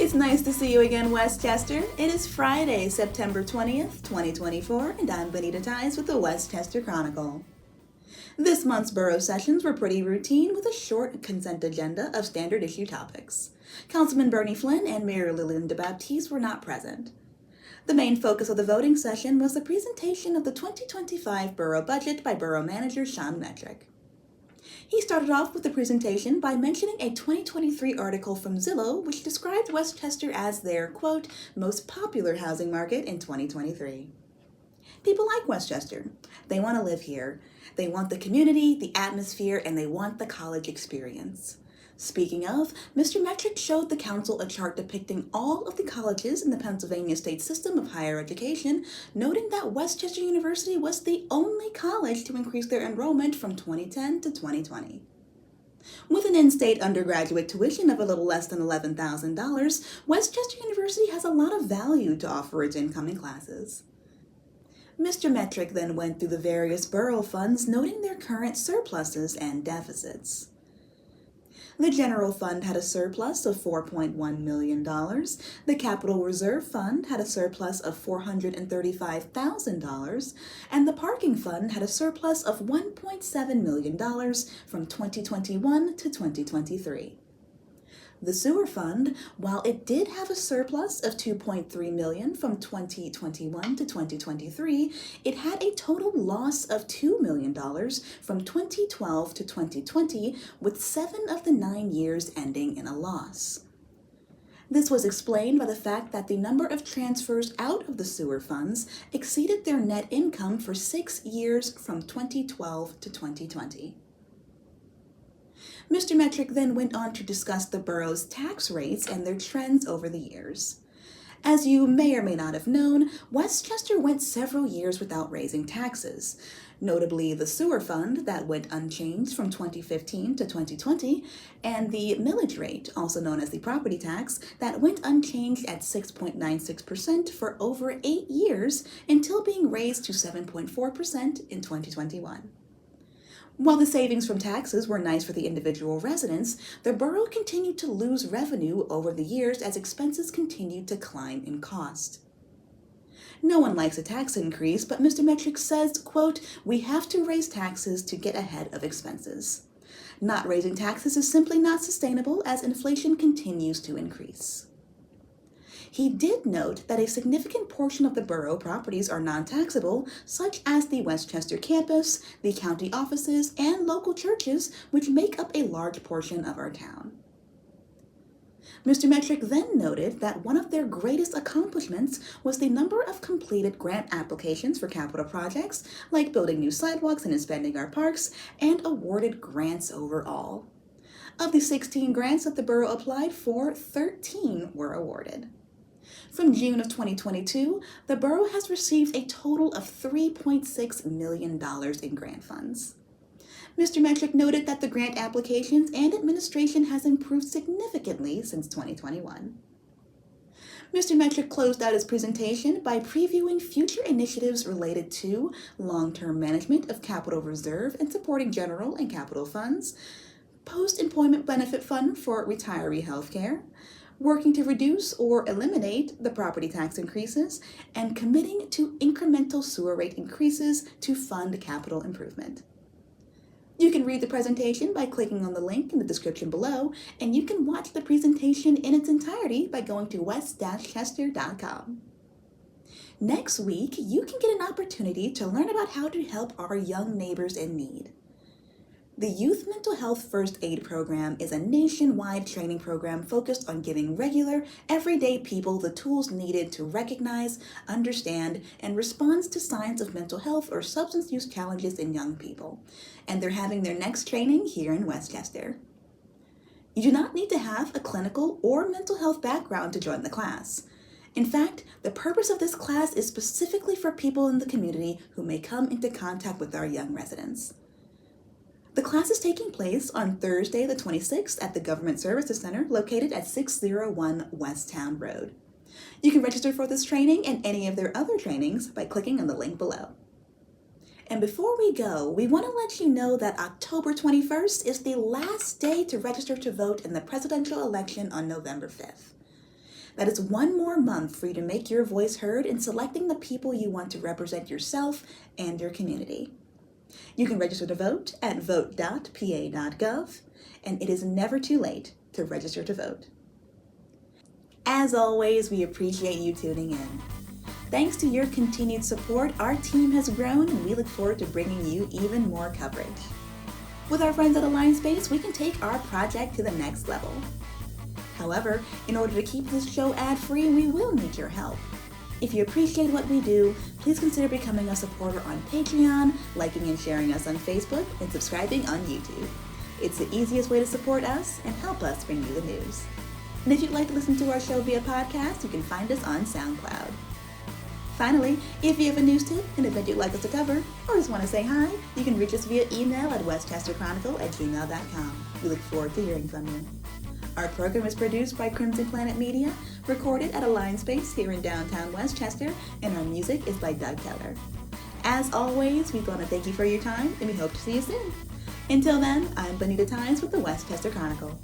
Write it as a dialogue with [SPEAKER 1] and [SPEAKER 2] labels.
[SPEAKER 1] It's nice to see you again, Westchester. It is Friday, September 20th, 2024, and I'm Bonita with the Westchester Chronicle. This month's borough sessions were pretty routine with a short consent agenda of standard issue topics. Councilman Bernie Flynn and Mayor Linda Baptiste were not present. The main focus of the voting session was the presentation of the 2025 borough budget by Borough Manager Sean Metrick. He started off with the presentation by mentioning a 2023 article from Zillow which described Westchester as their, quote, most popular housing market in 2023. People like Westchester. They want to live here. They want the community, the atmosphere, and they want the college experience. Speaking of, Mr. Metrick showed the council a chart depicting all of the colleges in the Pennsylvania state system of higher education, noting that Westchester University was the only college to increase their enrollment from 2010 to 2020. With an in-state undergraduate tuition of a little less than $11,000, Westchester University has a lot of value to offer its incoming classes. Mr. Metrick then went through the various borough funds, noting their current surpluses and deficits. The General Fund had a surplus of $4.1 million. The Capital Reserve Fund had a surplus of $435,000, and the Parking Fund had a surplus of $1.7 million from 2021 to 2023. The Sewer Fund, while it did have a surplus of $2.3 million from 2021 to 2023, it had a total loss of $2 million from 2012 to 2020, with 7 of the 9 years ending in a loss. This was explained by the fact that the number of transfers out of the sewer funds exceeded their net income for 6 years from 2012 to 2020. Mr. Metrick then went on to discuss the borough's tax rates and their trends over the years. As you may or may not have known, Westchester went several years without raising taxes, notably the sewer fund that went unchanged from 2015 to 2020, and the millage rate, also known as the property tax, that went unchanged at 6.96% for over 8 years until being raised to 7.4% in 2021. While the savings from taxes were nice for the individual residents, the borough continued to lose revenue over the years as expenses continued to climb in cost. No one likes a tax increase, but Mr. Metrick says, quote, we have to raise taxes to get ahead of expenses. Not raising taxes is simply not sustainable as inflation continues to increase. He did note that a significant portion of the borough properties are non-taxable, such as the Westchester campus, the county offices, and local churches, which make up a large portion of our town. Mr. Metrick then noted that one of their greatest accomplishments was the number of completed grant applications for capital projects, like building new sidewalks and expanding our parks, and awarded grants overall. Of the 16 grants that the borough applied for, 13 were awarded. From June of 2022, the borough has received a total of $3.6 million in grant funds. Mr. Metrick noted that the grant applications and administration has improved significantly since 2021. Mr. Metrick closed out his presentation by previewing future initiatives related to long-term management of capital reserve and supporting general and capital funds, post-employment benefit fund for retiree health care, working to reduce or eliminate the property tax increases, and committing to incremental sewer rate increases to fund capital improvement. You can read the presentation by clicking on the link in the description below, and you can watch the presentation in its entirety by going to west-chester.com. Next week, you can get an opportunity to learn about how to help our young neighbors in need. The Youth Mental Health First Aid Program is a nationwide training program focused on giving regular, everyday people the tools needed to recognize, understand, and respond to signs of mental health or substance use challenges in young people. And they're having their next training here in Westchester. You do not need to have a clinical or mental health background to join the class. In fact, the purpose of this class is specifically for people in the community who may come into contact with our young residents. The class is taking place on Thursday the 26th at the Government Services Center located at 601 West Town Road. You can register for this training and any of their other trainings by clicking on the link below. And before we go, we want to let you know that October 21st is the last day to register to vote in the presidential election on November 5th. That is one more month for you to make your voice heard in selecting the people you want to represent yourself and your community. You can register to vote at vote.pa.gov, and it is never too late to register to vote. As always, we appreciate you tuning in. Thanks to your continued support, our team has grown, and we look forward to bringing you even more coverage. With our friends at Alliance Space, we can take our project to the next level. However, in order to keep this show ad-free, we will need your help. If you appreciate what we do, please consider becoming a supporter on Patreon, liking and sharing us on Facebook, and subscribing on YouTube. It's the easiest way to support us and help us bring you the news. And if you'd like to listen to our show via podcast, you can find us on SoundCloud. Finally, if you have a news tip, an event you'd like us to cover, or just want to say hi, you can reach us via email at westchesterchronicle@gmail.com. We look forward to hearing from you. Our program is produced by Crimson Planet Media, recorded at Alliance Space here in downtown Westchester, and our music is by Doug Keller. As always, we want to thank you for your time, and we hope to see you soon. Until then, I'm Bonita with the Westchester Chronicle.